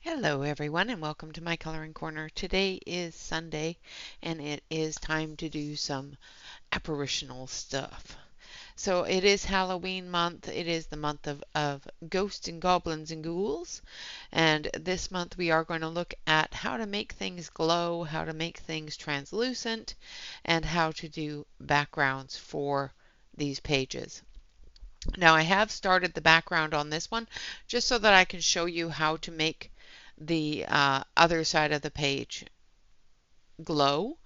Hello everyone and welcome to my coloring corner. Today is Sunday and it is time to do some apparitional stuff. So it is Halloween month. It is the month of ghosts and goblins and ghouls. And this month we are going to look at how to make things glow, how to make things translucent, and how to do backgrounds for these pages. Now I have started the background on this one just so that I can show you how to make the other side of the page glow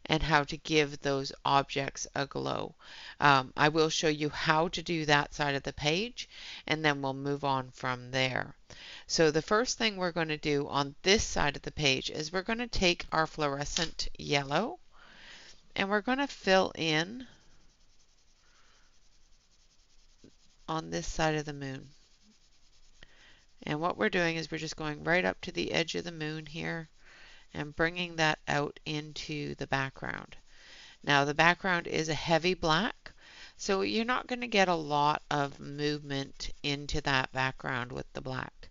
and how to give those objects a glow. I will show you how to do that side of the page and then we'll move on from there. So the first thing we're going to do on this side of the page is we're going to take our fluorescent yellow and we're going to fill in on this side of the moon. And what we're doing is we're just going right up to the edge of the moon here and bringing that out into the background. Now the background is a heavy black, so you're not going to get a lot of movement into that background with the black.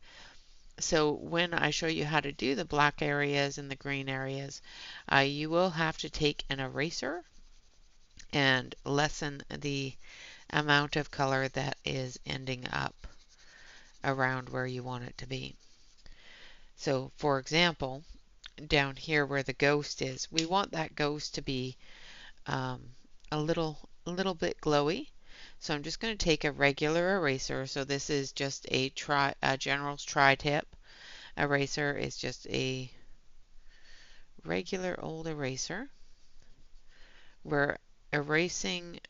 So when I show you how to do the black areas and the green areas, you will have to take an eraser and lessen the amount of color that is ending up around where you want it to be. So for example, down here where the ghost is, we want that ghost to be a little bit glowy. So I'm just going to take a regular eraser. So this is just a General's tri-tip eraser. It's just a regular old eraser. We're erasing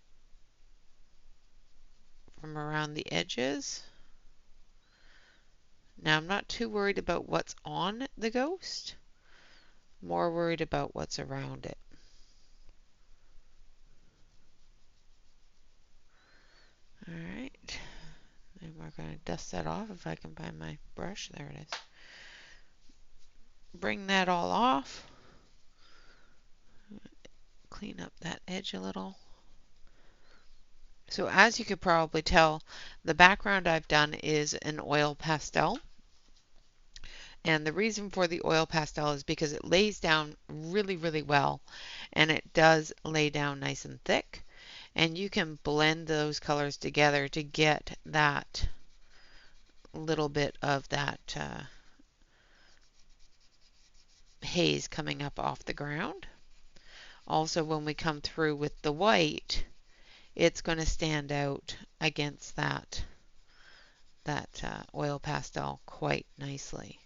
from around the edges. Now I'm not too worried about what's on the ghost, more worried about what's around it. Alright, and we're going to dust that off if I can find my brush. There it is. Bring that all off. Clean up that edge a little. So as you could probably tell, the background I've done is an oil pastel. And the reason for the oil pastel is because it lays down really, really well. And it does lay down nice and thick. And you can blend those colors together to get that little bit of that haze coming up off the ground. Also, when we come through with the white, it's going to stand out against that oil pastel quite nicely.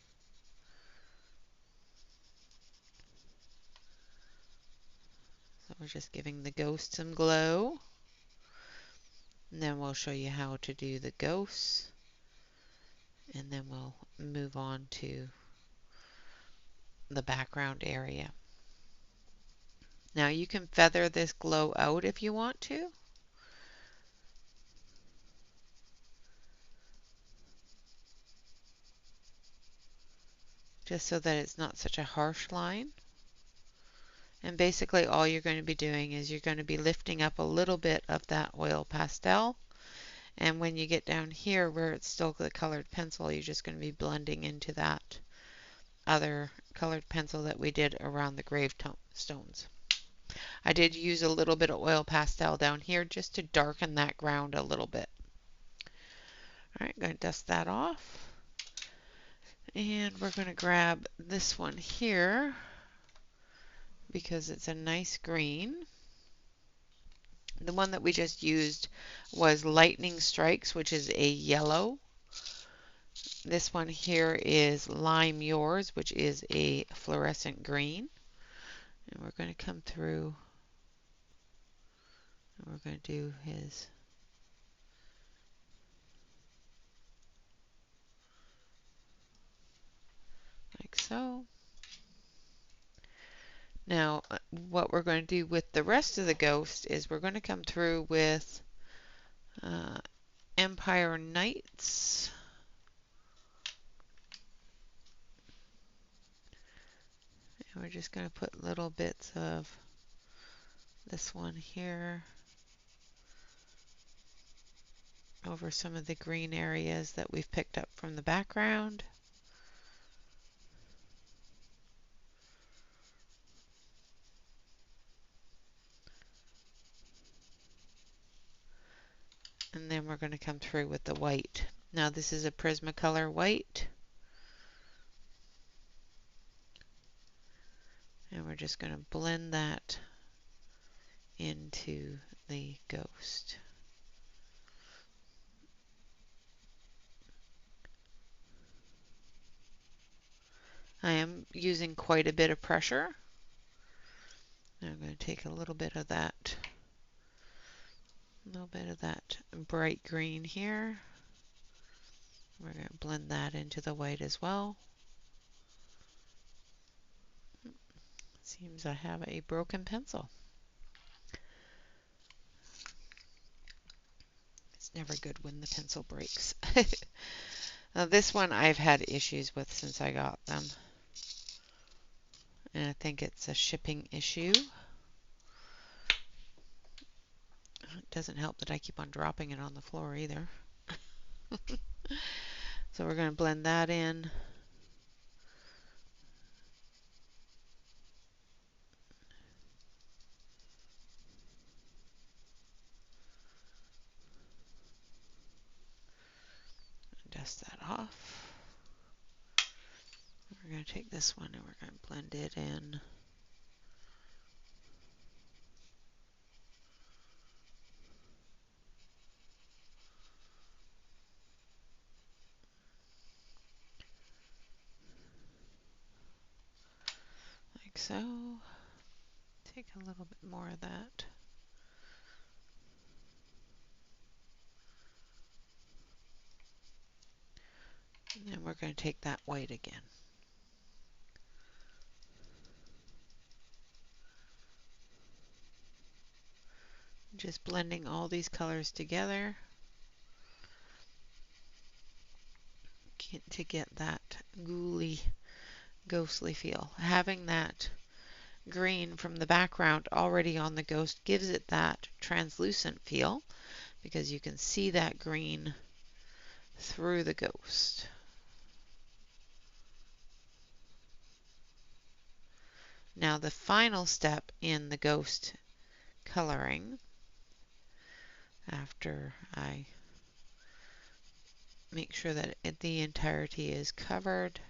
So we're just giving the ghost some glow. And then we'll show you how to do the ghosts. And then we'll move on to the background area. Now you can feather this glow out if you want to. Just so that it's not such a harsh line. And basically all you're going to be doing is you're going to be lifting up a little bit of that oil pastel. And when you get down here where it's still the colored pencil, you're just going to be blending into that other colored pencil that we did around the gravestones. I did use a little bit of oil pastel down here just to darken that ground a little bit. Alright, I'm going to dust that off. And we're going to grab this one here because it's a nice green. The one that we just used was Lightning Strikes, which is a yellow. This one here is Lime Yours, which is a fluorescent green. And we're going to come through and we're going to do his like so. Now, what we're going to do with the rest of the ghost is we're going to come through with Empire Knights. And we're just going to put little bits of this one here over some of the green areas that we've picked up from the background. we're going to come through with the white. Now this is a Prismacolor white. And we're just going to blend that into the ghost. I am using quite a bit of pressure. Now I'm going to take a little bit of that bright green here. We're going to blend that into the white as well. Seems I have a broken pencil. It's never good when the pencil breaks. Now this one I've had issues with since I got them. And I think it's a shipping issue. It doesn't help that I keep on dropping it on the floor either. So we're going to blend that in. Dust that off. We're going to take this one and we're going to blend it in. Like so. Take a little bit more of that. And then we're going to take that white again. Just blending all these colors together to get that ghouly, ghostly feel. Having that green from the background already on the ghost gives it that translucent feel because you can see that green through the ghost. Now the final step in the ghost coloring, after I make sure that the entirety is covered,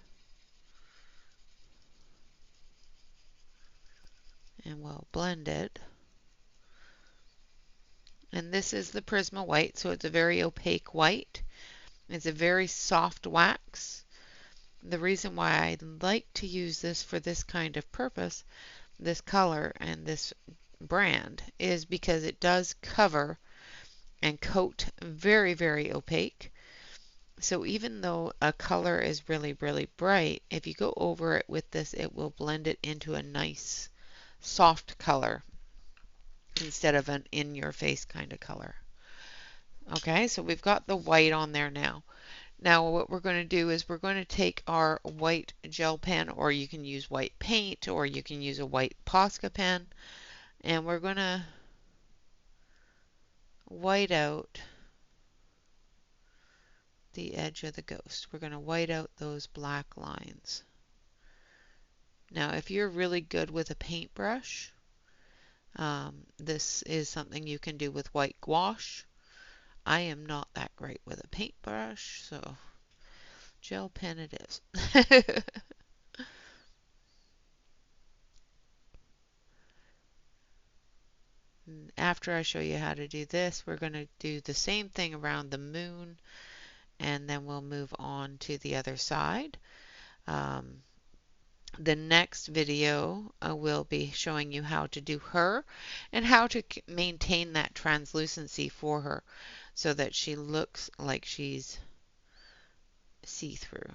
and we'll blend it. And this is the Prisma white, so it's a very opaque white. It's a very soft wax. The reason why I like to use this for this kind of purpose, this color and this brand, is because it does cover and coat very, very opaque. So even though a color is really, really bright, if you go over it with this, it will blend it into a nice soft color instead of an in-your-face kind of color. Okay, so we've got the white on there now. Now what we're going to do is we're going to take our white gel pen, or you can use white paint, or you can use a white Posca pen, and we're going to white out the edge of the ghost. We're going to white out those black lines. Now if you're really good with a paintbrush, this is something you can do with white gouache. I am not that great with a paintbrush, so gel pen it is. After I show you how to do this, we're going to do the same thing around the moon, and then we'll move on to the other side. The next video will be showing you how to do her and how to maintain that translucency for her so that she looks like she's see-through.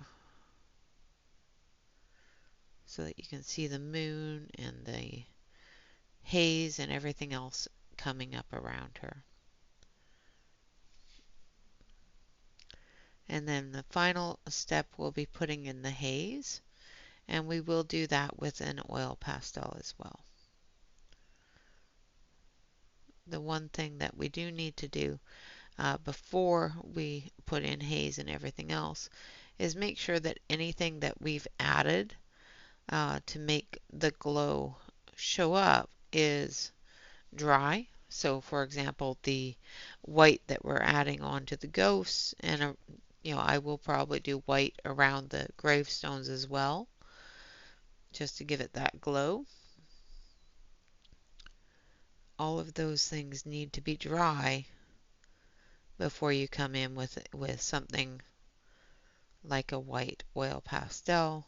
So that you can see the moon and the haze and everything else coming up around her. And then the final step will be putting in the haze, and we will do that with an oil pastel as well. The one thing that we do need to do before we put in haze and everything else is make sure that anything that we've added to make the glow show up is dry, So for example, the white that we're adding on to the ghosts, and I will probably do white around the gravestones as well, just to give it that glow. All of those things need to be dry before you come in with something like a white oil pastel,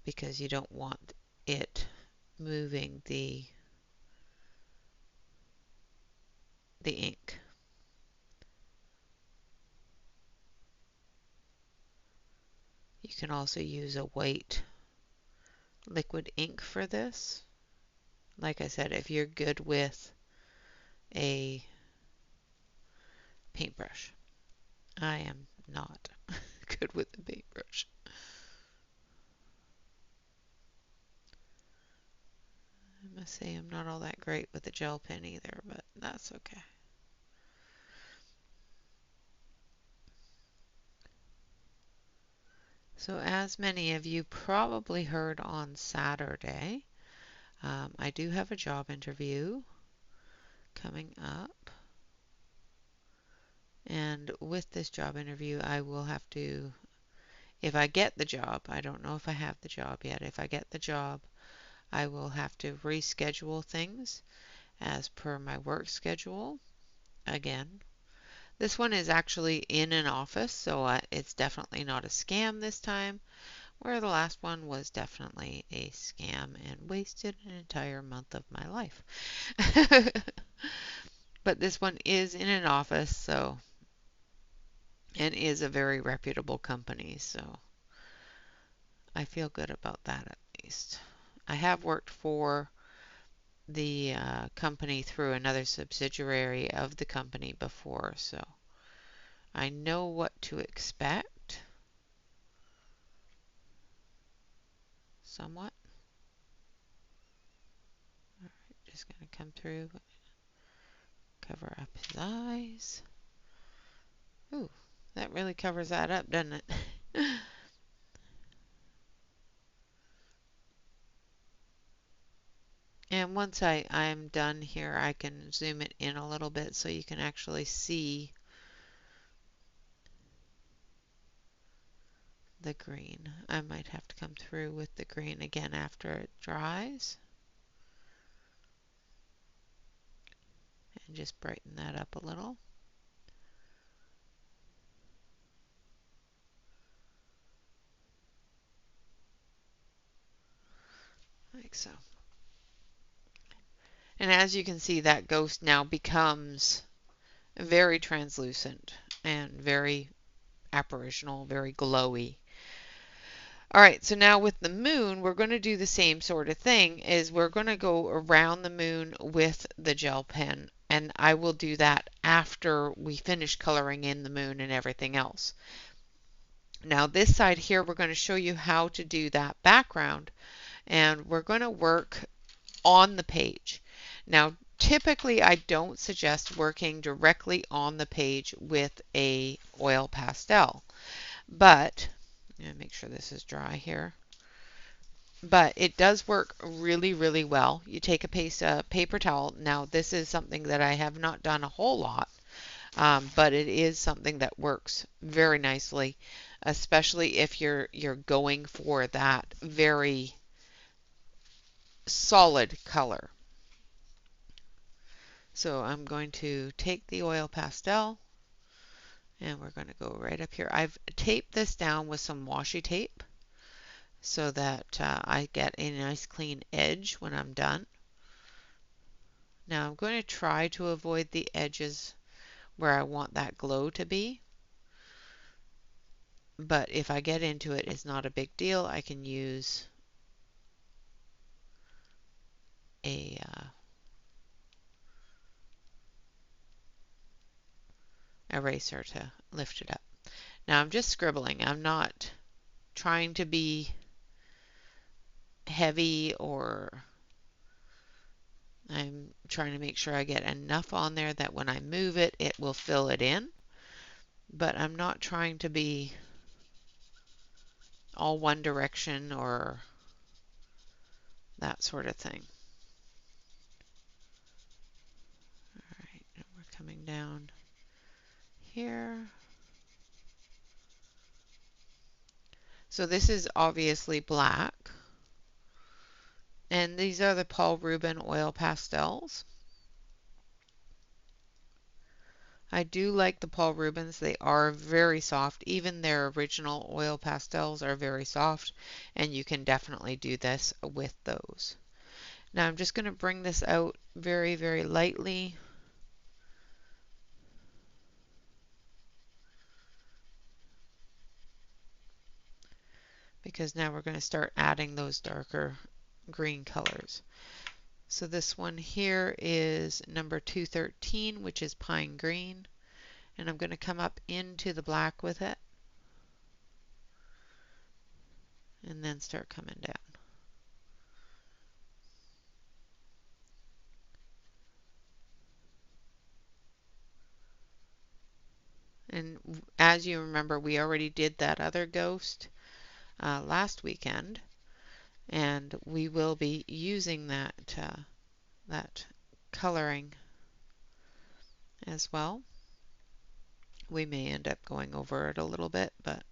because you don't want it moving the ink. You can also use a white liquid ink for this. Like I said, if you're good with a paintbrush. I am not good with the paintbrush. I must say I'm not all that great with the gel pen either, but that's okay. So as many of you probably heard on Saturday, I do have a job interview coming up. And with this job interview, I will have to, if I get the job, I don't know if I have the job yet. If I get the job, I will have to reschedule things as per my work schedule again. This one is actually in an office, so it's definitely not a scam this time, where the last one was definitely a scam and wasted an entire month of my life. But this one is in an office, so, and is a very reputable company, so I feel good about that at least. I have worked for the company through another subsidiary of the company before, so I know what to expect somewhat. Alright, just going to come through, cover up his eyes. Ooh, that really covers that up, doesn't it? And once I'm done here, I can zoom it in a little bit so you can actually see the green. I might have to come through with the green again after it dries. And just brighten that up a little. Like so. And as you can see, that ghost now becomes very translucent and very apparitional, very glowy. All right, so now with the moon, we're going to do the same sort of thing, is we're going to go around the moon with the gel pen, and I will do that after we finish coloring in the moon and everything else. Now this side here, we're going to show you how to do that background, and we're going to work on the page. Now typically I don't suggest working directly on the page with a oil pastel, but make sure this is dry here. But it does work really, really well. You take a paper towel. Now this is something that I have not done a whole lot, but it is something that works very nicely, especially if you're going for that very solid color. So I'm going to take the oil pastel and we're going to go right up here. I've taped this down with some washi tape so that I get a nice clean edge when I'm done. Now I'm going to try to avoid the edges where I want that glow to be. But if I get into it, it's not a big deal. I can use a eraser to lift it up. Now I'm just scribbling. I'm not trying to be heavy, or I'm trying to make sure I get enough on there that when I move it, it will fill it in. But I'm not trying to be all one direction or that sort of thing. coming down here. So this is obviously black. And these are the Paul Rubin oil pastels. I do like the Paul Rubens. They are very soft. Even their original oil pastels are very soft, and you can definitely do this with those. Now I'm just going to bring this out very, very lightly. Because now we're going to start adding those darker green colors. So this one here is number 213, which is pine green. And I'm going to come up into the black with it. And then start coming down. And as you remember, we already did that other ghost last weekend. And we will be using that coloring as well. We may end up going over it a little bit, but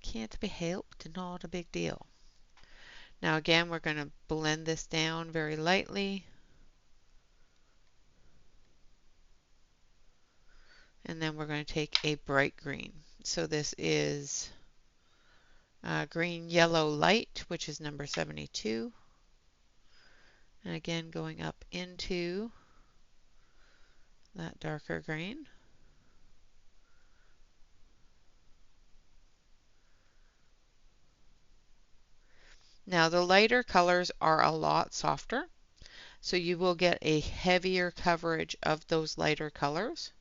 can't be helped, not a big deal. Now again, we're going to blend this down very lightly. And then we're going to take a bright green. So this is green yellow light, which is number 72. And again, going up into that darker green. Now the lighter colors are a lot softer, so you will get a heavier coverage of those lighter colors.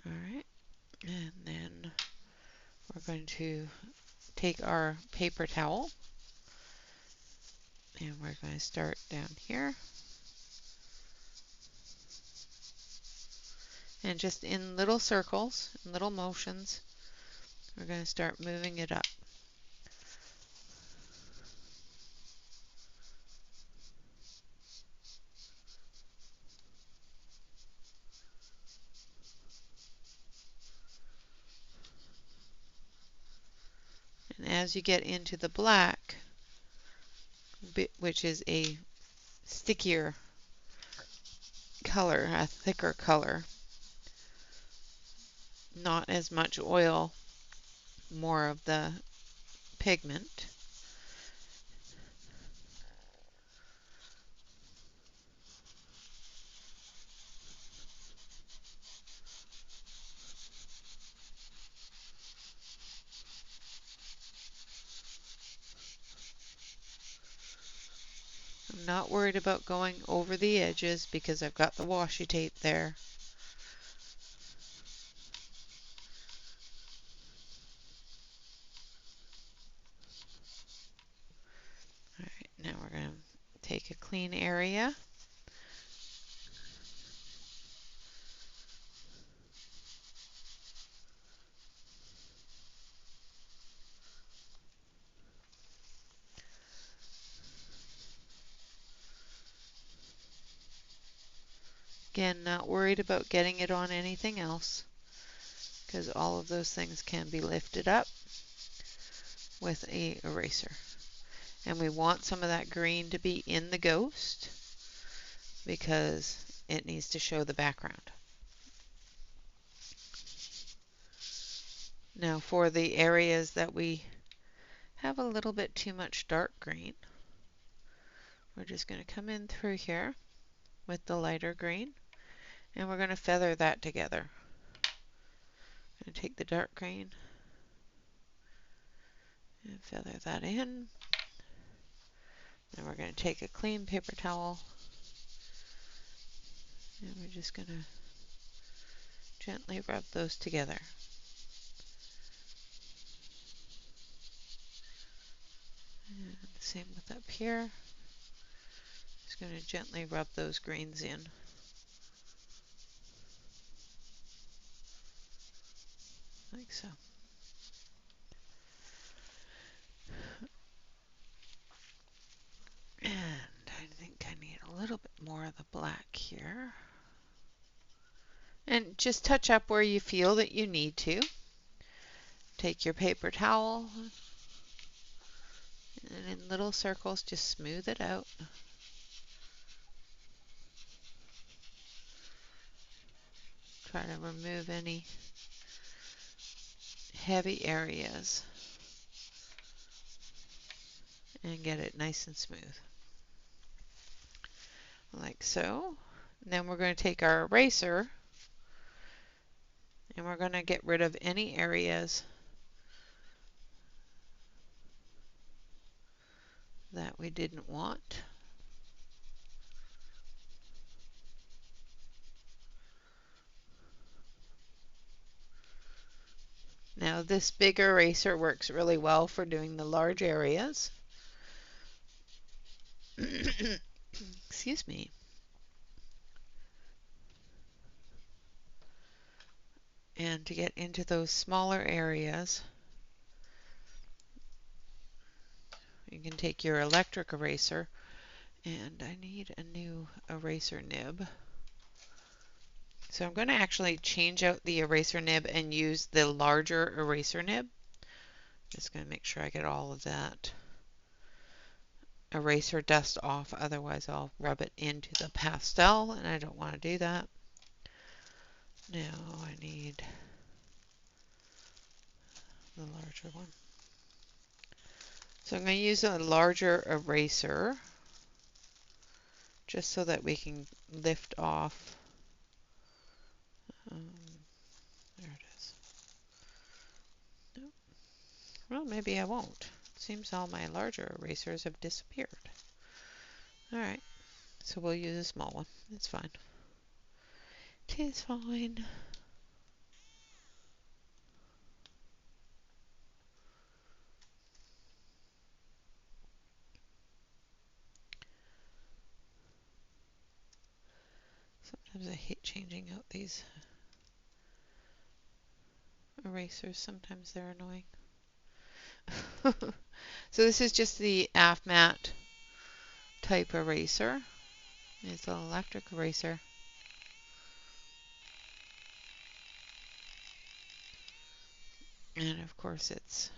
All right, and then we're going to take our paper towel and we're going to start down here. And just in little circles, in little motions, we're going to start moving it up. And as you get into the black, which is a stickier color, a thicker color, not as much oil, more of the pigment. I'm not worried about going over the edges because I've got the washi tape there. Alright, now we're going to take a clean area. Again, not worried about getting it on anything else because all of those things can be lifted up with an eraser. And we want some of that green to be in the ghost because it needs to show the background. Now for the areas that we have a little bit too much dark green, we're just going to come in through here with the lighter green and we're going to feather that together. I'm going to take the dark green and feather that in. Then we're going to take a clean paper towel and we're just going to gently rub those together. And same with up here. Just going to gently rub those greens in. Like so. the black here. And just touch up where you feel that you need to. Take your paper towel and in little circles just smooth it out. Try to remove any heavy areas and get it nice and smooth. Like so. And then we're going to take our eraser and we're going to get rid of any areas that we didn't want. Now this big eraser works really well for doing the large areas. Excuse me. And to get into those smaller areas, you can take your electric eraser, and I need a new eraser nib. So I'm going to actually change out the eraser nib and use the larger eraser nib. Just going to make sure I get all of that eraser dust off, otherwise I'll rub it into the pastel, and I don't want to do that. Now I need the larger one. So I'm going to use a larger eraser just so that we can lift off. There it is. Nope. Well, maybe I won't. It seems all my larger erasers have disappeared. Alright, so we'll use a small one. It's fine. Tis fine. Sometimes I hate changing out these erasers. Sometimes they're annoying. So this is just the AFMAT type eraser. It's an electric eraser. And of course it's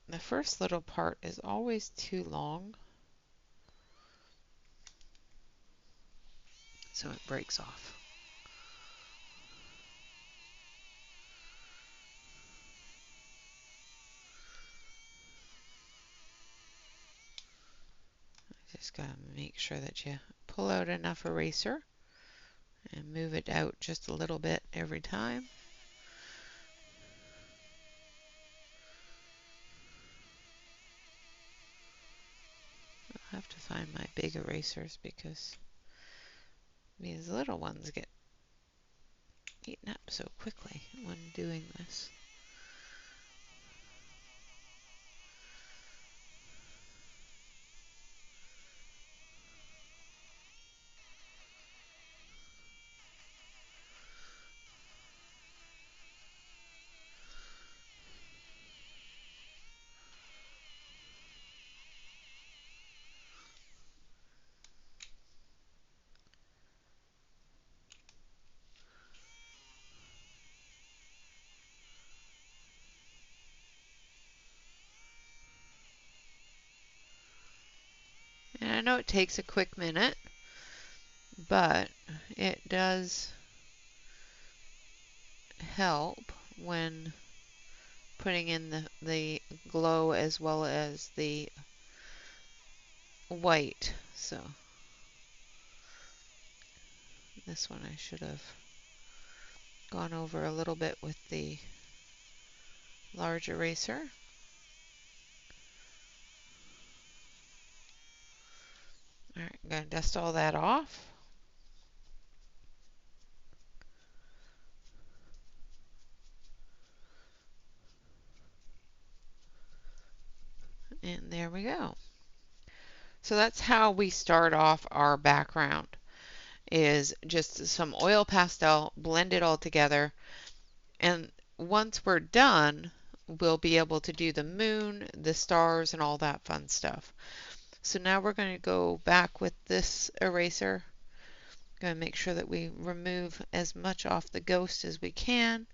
the first little part is always too long, so it breaks off. Just gotta make sure that you pull out enough eraser and move it out just a little bit every time. I'll have to find my big erasers because these little ones get eaten up so quickly when doing this. And I know it takes a quick minute, but it does help when putting in the glow as well as the white. So this one I should have gone over a little bit with the large eraser. Alright, I'm going to dust all that off. And there we go. So that's how we start off our background, is just some oil pastel, blend it all together, and once we're done, we'll be able to do the moon, the stars, and all that fun stuff. So now we're going to go back with this eraser. Going to make sure that we remove as much off the ghost as we can,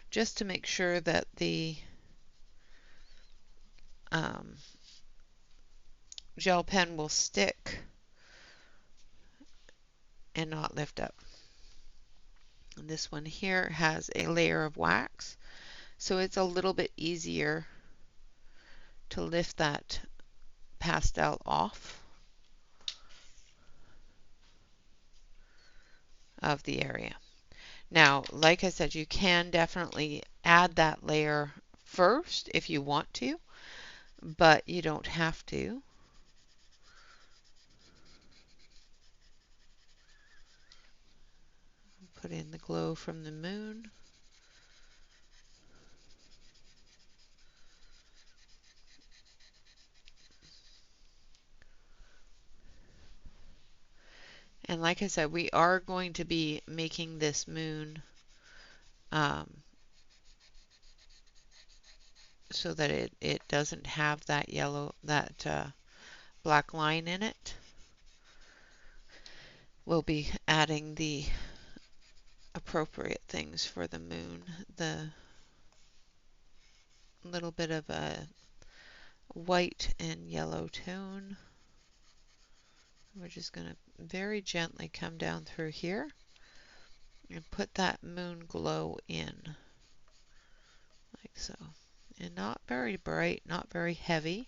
just to make sure that the gel pen will stick and not lift up. And this one here has a layer of wax, so it's a little bit easier to lift that pastel off of the area. Now, like I said, you can definitely add that layer first if you want to, but you don't have to. Put in the glow from the moon. And like I said, we are going to be making this moon so that it doesn't have that yellow, that black line in it. We'll be adding the appropriate things for the moon. The little bit of a white and yellow tone. We're just going to very gently come down through here and put that moon glow in, like so. And not very bright, not very heavy,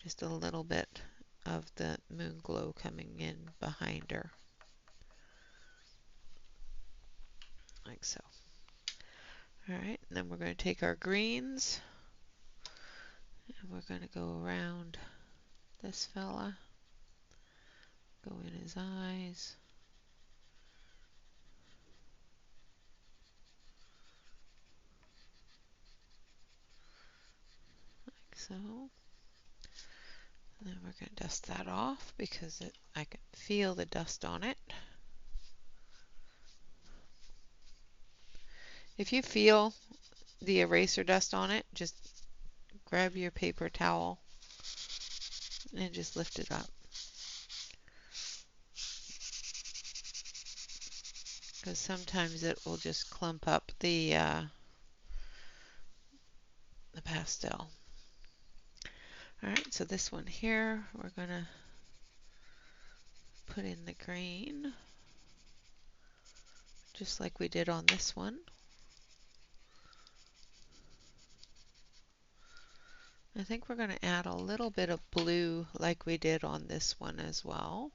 just a little bit of the moon glow coming in behind her, like so. Alright, and then we're going to take our greens and we're going to go around this fella, go in his eyes, like so. And then we're going to dust that off because I can feel the dust on it. If you feel the eraser dust on it, just grab your paper towel and just lift it up. Because sometimes it will just clump up the pastel. Alright, so this one here, we're going to put in the green, just like we did on this one. I think we're going to add a little bit of blue like we did on this one as well.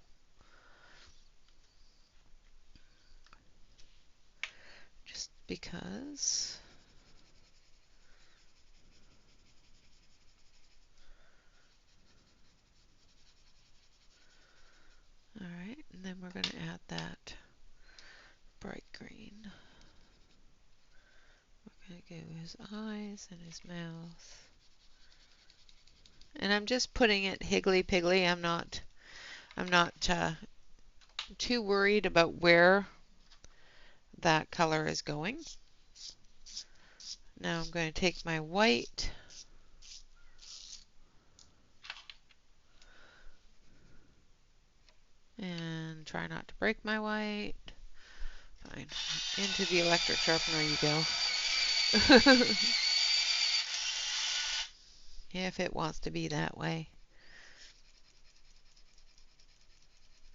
Just because. Alright, and then we're going to add that bright green. We're going to go his eyes and his mouth. And I'm just putting it higgly-piggly. I'm not too worried about where that color is going. Now I'm going to take my white and try not to break my white. Fine. Into the electric sharpener you go. If it wants to be that way.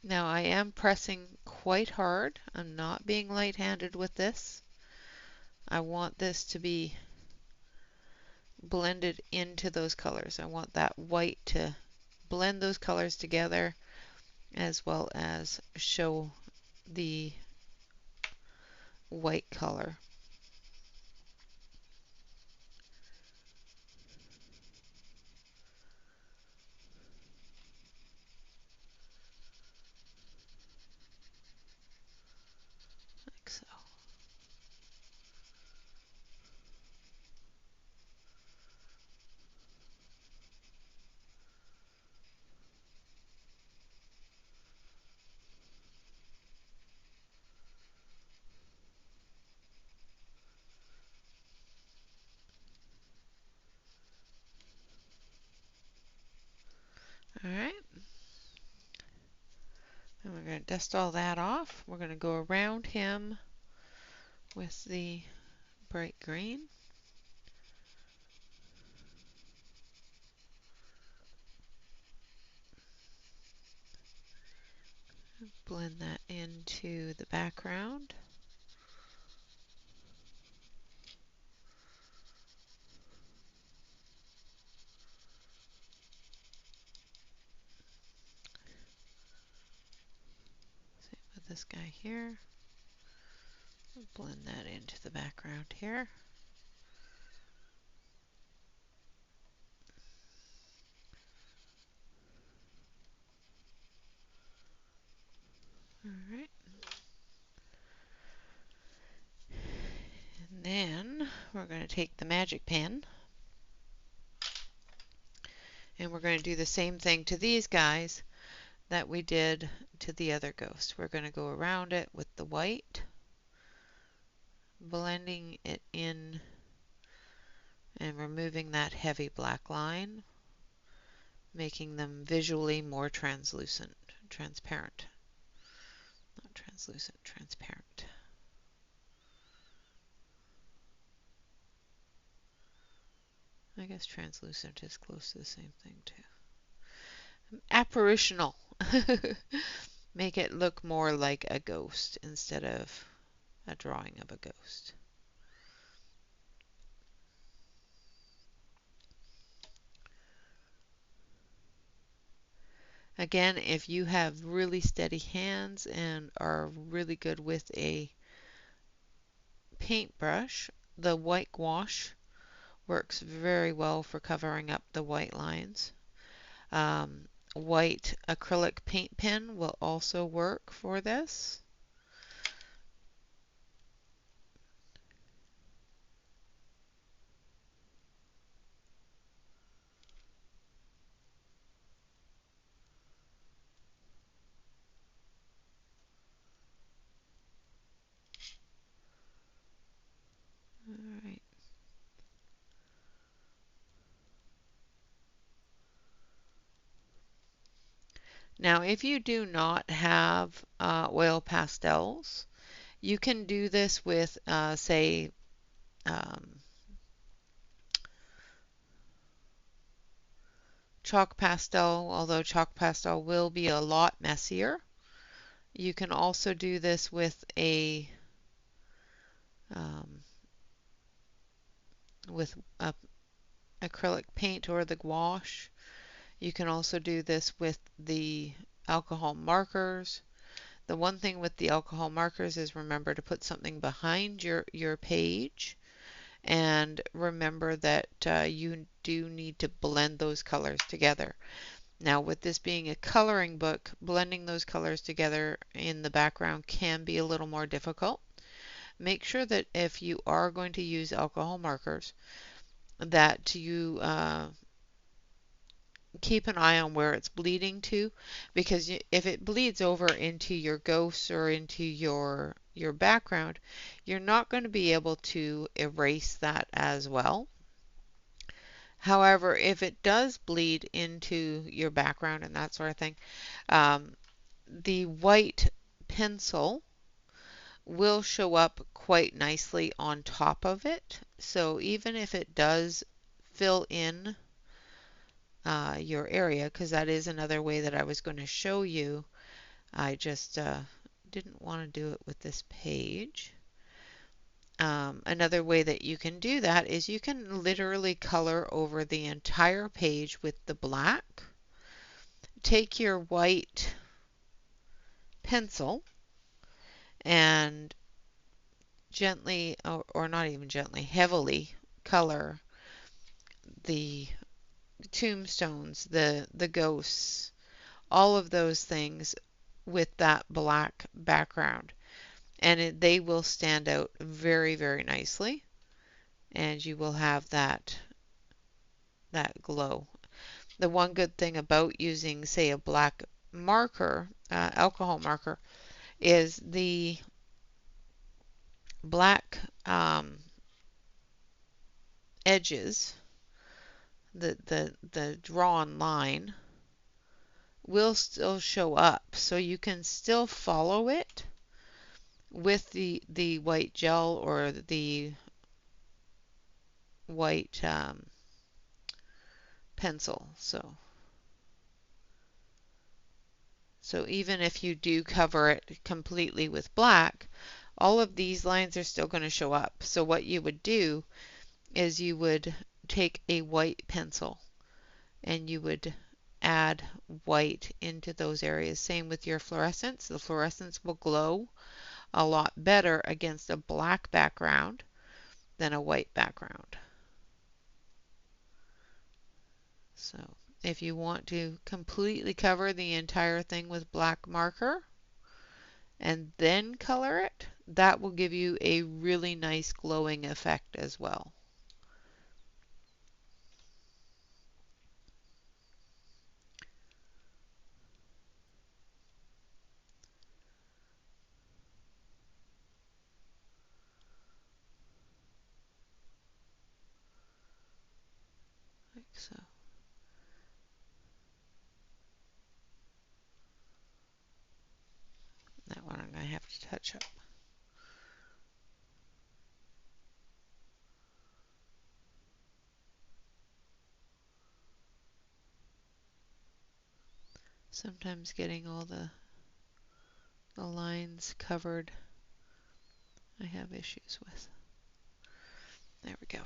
Now I am pressing quite hard. I'm not being light-handed with this. I want this to be blended into those colors. I want that white to blend those colors together as well as show the white color. Like so. All right. And we're going to dust all that off. We're going to go around him with the bright green. Blend that into the background. Same with this guy here. Blend that into the background here. All right. And then we're going to take the magic pen and we're going to do the same thing to these guys that we did to the other ghost. We're going to go around it with the white, blending it in and removing that heavy black line, making them visually more transparent. Not translucent, transparent. I guess translucent is close to the same thing too. Apparitional. Make it look more like a ghost instead of a drawing of a ghost. Again, if you have really steady hands and are really good with a paintbrush, the white gouache works very well for covering up the white lines. White acrylic paint pen will also work for this. All right. Now, if you do not have oil pastels, you can do this with, say, chalk pastel, although chalk pastel will be a lot messier. You can also do this with a with acrylic paint or the gouache. You can also do this with the alcohol markers. The one thing with the alcohol markers is remember to put something behind your page, and remember that you do need to blend those colors together. Now, with this being a coloring book, blending those colors together in the background can be a little more difficult. Make sure that if you are going to use alcohol markers, that you keep an eye on where it's bleeding to, because if it bleeds over into your ghosts or into your background, you're not going to be able to erase that as well. However, if it does bleed into your background and that sort of thing, the white pencil will show up quite nicely on top of it. So even if it does fill in your area, because that is another way that I was going to show you, I just didn't want to do it with this page. Another way that you can do that is you can literally color over the entire page with the black. Take your white pencil and gently, or not even gently, heavily color the tombstones, the ghosts, all of those things with that black background. And they will stand out very, very nicely. And you will have that glow. The one good thing about using, say, a black marker, alcohol marker, is the black edges, the drawn line, will still show up. So you can still follow it with the white gel or the white pencil. So even if you do cover it completely with black, all of these lines are still going to show up. So what you would do is you would take a white pencil and you would add white into those areas. Same with your fluorescence. The fluorescence will glow a lot better against a black background than a white background. So if you want to completely cover the entire thing with black marker and then color it, that will give you a really nice glowing effect as well. Like so. That one I'm going to have to touch up. Sometimes getting all the lines covered I have issues with. There we go.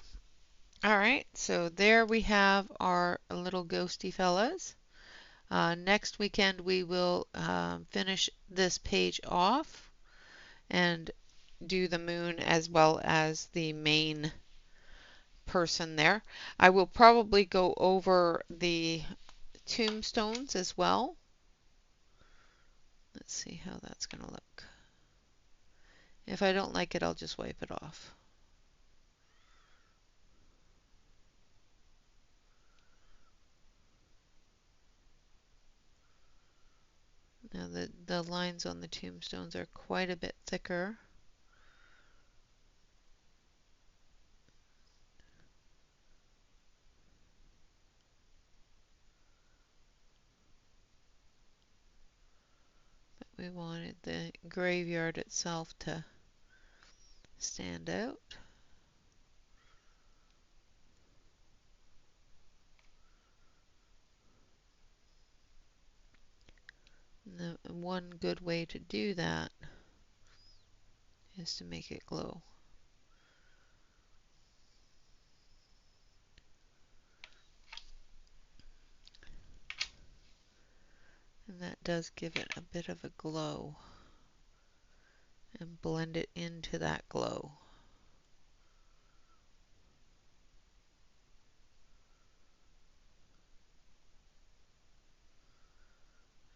All right, so there we have our little ghosty fellas. Next weekend we will finish this page off and do the moon as well as the main person there. I will probably go over the tombstones as well. Let's see how that's going to look. If I don't like it, I'll just wipe it off. Now the lines on the tombstones are quite a bit thicker. But we wanted the graveyard itself to stand out. And the one good way to do that is to make it glow. And that does give it a bit of a glow and blend it into that glow.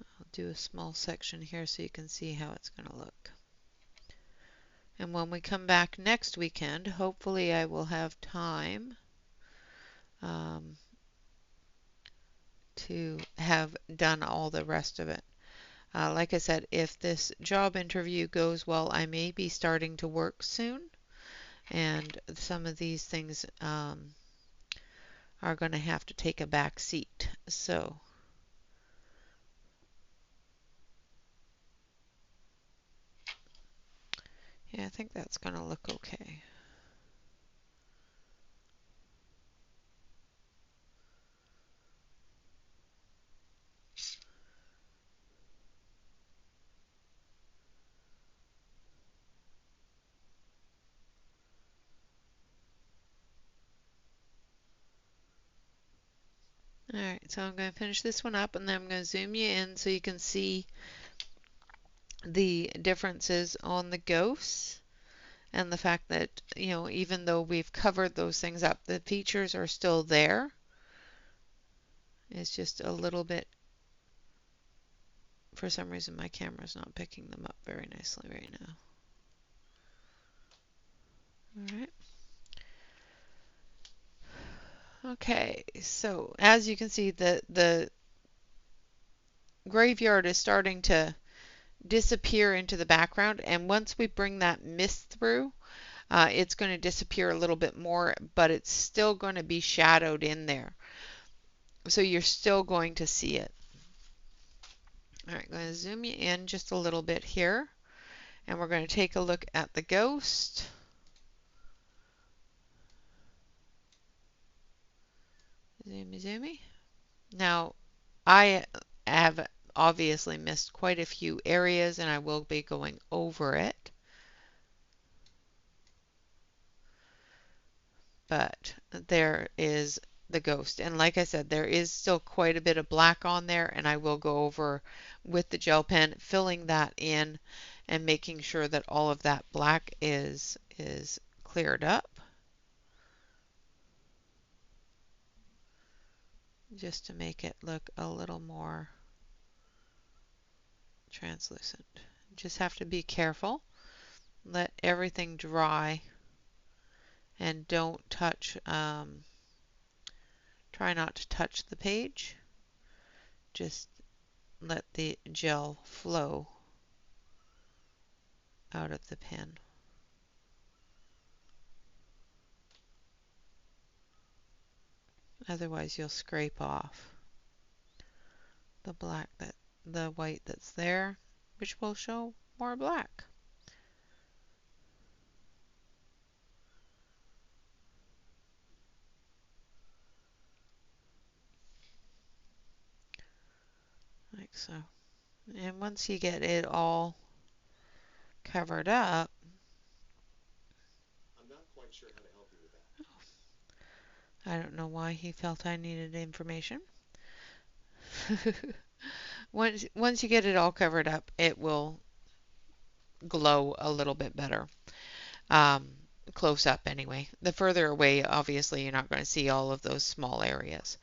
I'll do a small section here so you can see how it's going to look. And when we come back next weekend, hopefully I will have time to have done all the rest of it. Like I said, if this job interview goes well, I may be starting to work soon, and some of these things are going to have to take a back seat. So yeah, I think that's going to look okay. Alright, so I'm going to finish this one up and then I'm going to zoom you in so you can see the differences on the ghosts and the fact that, you know, even though we've covered those things up, the features are still there. It's just a little bit, for some reason my camera's not picking them up very nicely right now. Alright. Okay, so as you can see, the graveyard is starting to disappear into the background, and once we bring that mist through, it's going to disappear a little bit more, but it's still going to be shadowed in there. So you're still going to see it. All right, I'm going to zoom you in just a little bit here, and we're going to take a look at the ghost. Zoomy, zoomy. Now, I have obviously missed quite a few areas, and I will be going over it. But there is the ghost. And like I said, there is still quite a bit of black on there, and I will go over with the gel pen, filling that in and making sure that all of that black is cleared up. Just to make it look a little more translucent. Just have to be careful. Let everything dry and don't touch, try not to touch the page. Just let the gel flow out of the pen. Otherwise you'll scrape off the white that's there, which will show more black. Like so. And once you get it all covered up, I'm not quite sure how to help you with that. I don't know why he felt I needed information. Once you get it all covered up, it will glow a little bit better. Um, close up anyway. The further away, obviously, you're not going to see all of those small areas.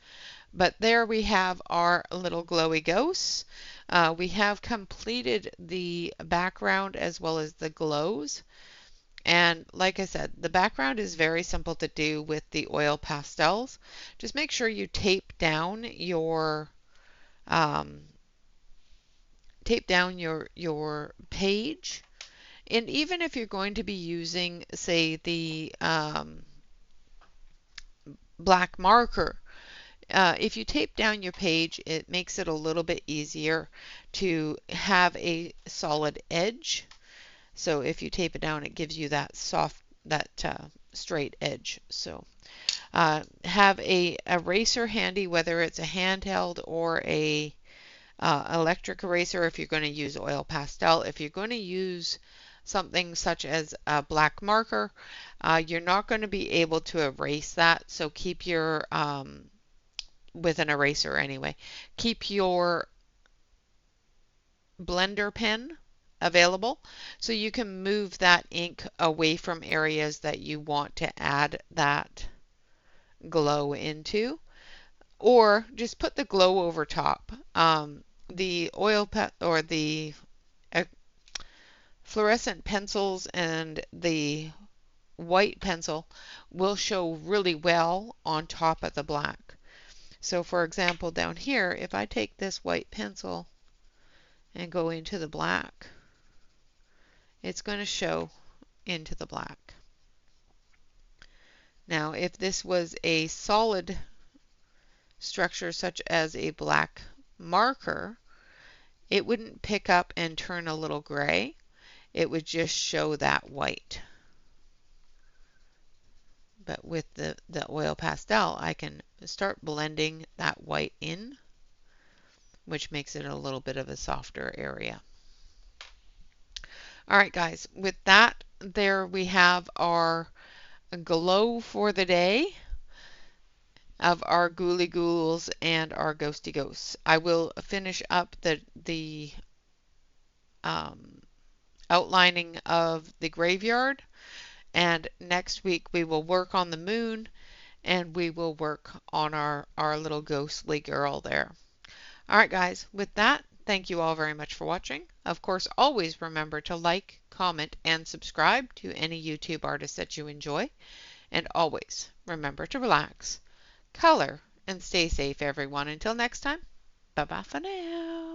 But there we have our little glowy ghosts. We have completed the background as well as the glows. And like I said, the background is very simple to do with the oil pastels. Just make sure you um, tape down your page. And even if you're going to be using, say, the black marker, if you tape down your page, it makes it a little bit easier to have a solid edge. So if you tape it down, it gives you that straight edge. So have a eraser handy, whether it's a handheld or a electric eraser if you're going to use oil pastel. If you're going to use something such as a black marker, you're not going to be able to erase that. So keep your, with an eraser anyway, keep your blender pen available so you can move that ink away from areas that you want to add that glow into, or just put the glow over top. The or the uh, fluorescent pencils and the white pencil will show really well on top of the black. So for example, down here, if I take this white pencil and go into the black, it's going to show into the black. Now, if this was a solid structure such as a black marker, it wouldn't pick up and turn a little gray. It would just show that white. But with the oil pastel, I can start blending that white in, which makes it a little bit of a softer area. All right, guys, with that, there we have our glow for the day of our ghouly ghouls and our ghosty ghosts. I will finish up the outlining of the graveyard, and next week we will work on the moon, and we will work on our little ghostly girl there. All right, guys, with that, thank you all very much for watching. Of course, always remember to like, comment, and subscribe to any YouTube artist that you enjoy. And always remember to relax, color, and stay safe, everyone. Until next time, bye-bye for now.